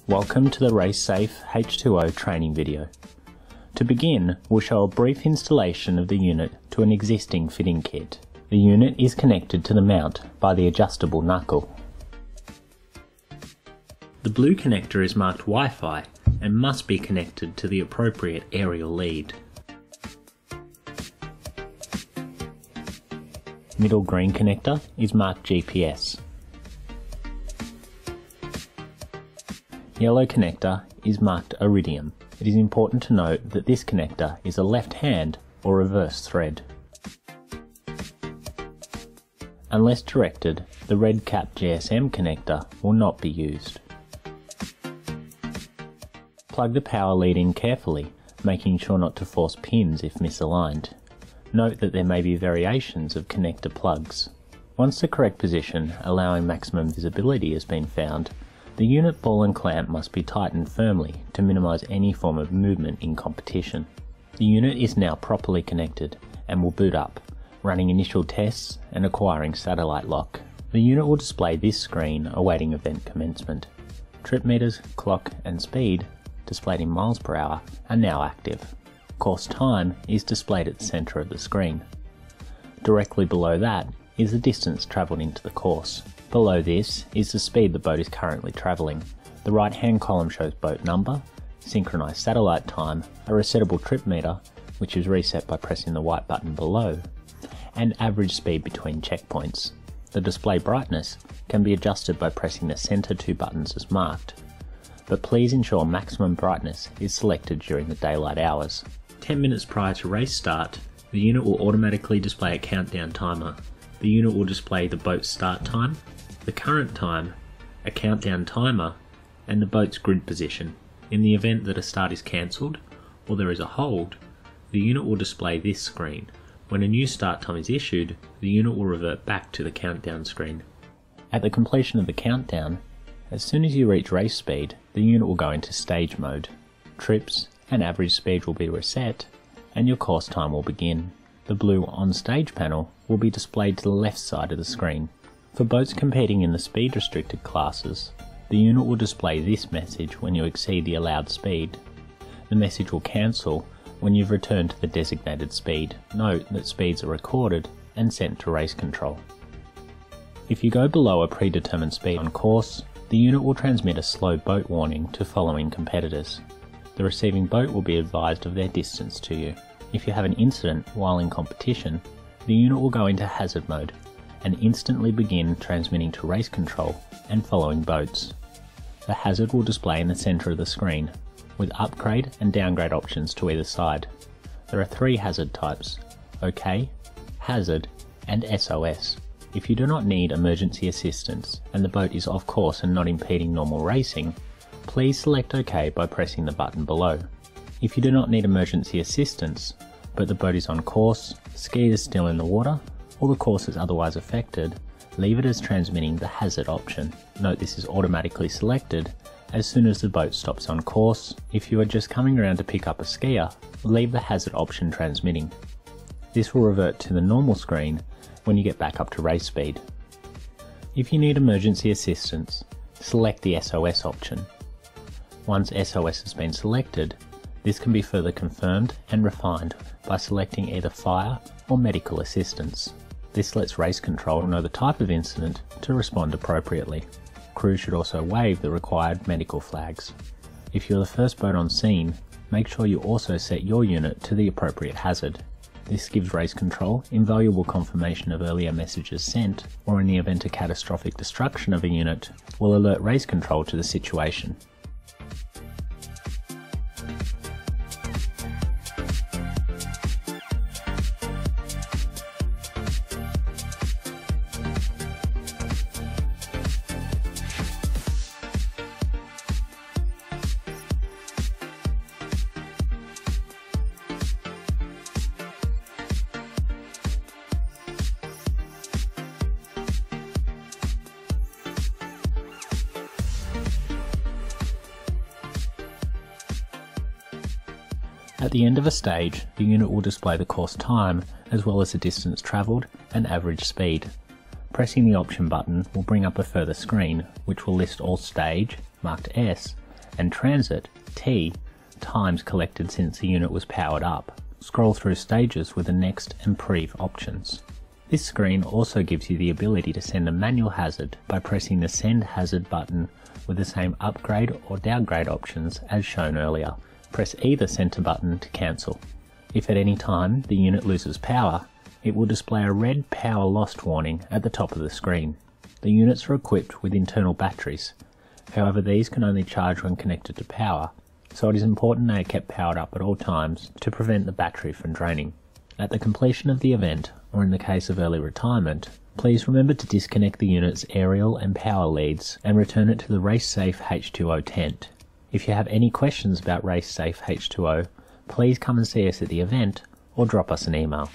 Welcome to the RaceSafeH20 training video. To begin, we'll show a brief installation of the unit to an existing fitting kit. The unit is connected to the mount by the adjustable knuckle. The blue connector is marked Wi-Fi and must be connected to the appropriate aerial lead. Middle green connector is marked GPS. Yellow connector is marked Iridium. It is important to note that this connector is a left-hand or reverse thread. Unless directed, the red cap GSM connector will not be used. Plug the power lead in carefully, making sure not to force pins if misaligned. Note that there may be variations of connector plugs. Once the correct position, allowing maximum visibility, has been found, the unit ball and clamp must be tightened firmly to minimise any form of movement in competition. The unit is now properly connected and will boot up, running initial tests and acquiring satellite lock. The unit will display this screen awaiting event commencement. Trip meters, clock and speed, displayed in miles per hour, are now active. Course time is displayed at the centre of the screen. Directly below that is the distance travelled into the course. Below this is the speed the boat is currently travelling. The right hand column shows boat number, synchronised satellite time, a resettable trip meter, which is reset by pressing the white button below, and average speed between checkpoints. The display brightness can be adjusted by pressing the centre two buttons as marked, but please ensure maximum brightness is selected during the daylight hours. 10 minutes prior to race start, the unit will automatically display a countdown timer. The unit will display the boat's start time, the current time, a countdown timer, and the boat's grid position. In the event that a start is cancelled or there is a hold, the unit will display this screen. When a new start time is issued, the unit will revert back to the countdown screen. At the completion of the countdown, as soon as you reach race speed, the unit will go into stage mode. Trips and average speed will be reset, and your course time will begin. The blue on stage panel will be displayed to the left side of the screen. For boats competing in the speed restricted classes, the unit will display this message when you exceed the allowed speed. The message will cancel when you've returned to the designated speed. Note that speeds are recorded and sent to race control. If you go below a predetermined speed on course, the unit will transmit a slow boat warning to following competitors. The receiving boat will be advised of their distance to you. If you have an incident while in competition, the unit will go into hazard mode and instantly begin transmitting to race control and following boats. The hazard will display in the centre of the screen, with upgrade and downgrade options to either side. There are 3 hazard types: OK, Hazard and SOS. If you do not need emergency assistance and the boat is off course and not impeding normal racing, please select OK by pressing the button below. If you do not need emergency assistance, but the boat is on course, ski is still in the water, or the course is otherwise affected, leave it as transmitting the hazard option. Note this is automatically selected as soon as the boat stops on course. If you are just coming around to pick up a skier, leave the hazard option transmitting. This will revert to the normal screen when you get back up to race speed. If you need emergency assistance, select the SOS option. Once SOS has been selected, this can be further confirmed and refined by selecting either fire or medical assistance. This lets race control know the type of incident to respond appropriately. Crew should also wave the required medical flags. If you're the first boat on scene, make sure you also set your unit to the appropriate hazard. This gives race control invaluable confirmation of earlier messages sent, or in the event of catastrophic destruction of a unit, will alert race control to the situation. At the end of a stage, the unit will display the course time as well as the distance travelled and average speed. Pressing the option button will bring up a further screen which will list all stage, marked S, and transit, T, times collected since the unit was powered up. Scroll through stages with the next and prev options. This screen also gives you the ability to send a manual hazard by pressing the Send Hazard button with the same upgrade or downgrade options as shown earlier. Press either center button to cancel. If at any time the unit loses power, it will display a red power lost warning at the top of the screen. The units are equipped with internal batteries, however these can only charge when connected to power, so it is important they are kept powered up at all times to prevent the battery from draining. At the completion of the event, or in the case of early retirement, please remember to disconnect the unit's aerial and power leads and return it to the RaceSafeH20 tent. If you have any questions about RaceSafeH20, please come and see us at the event or drop us an email.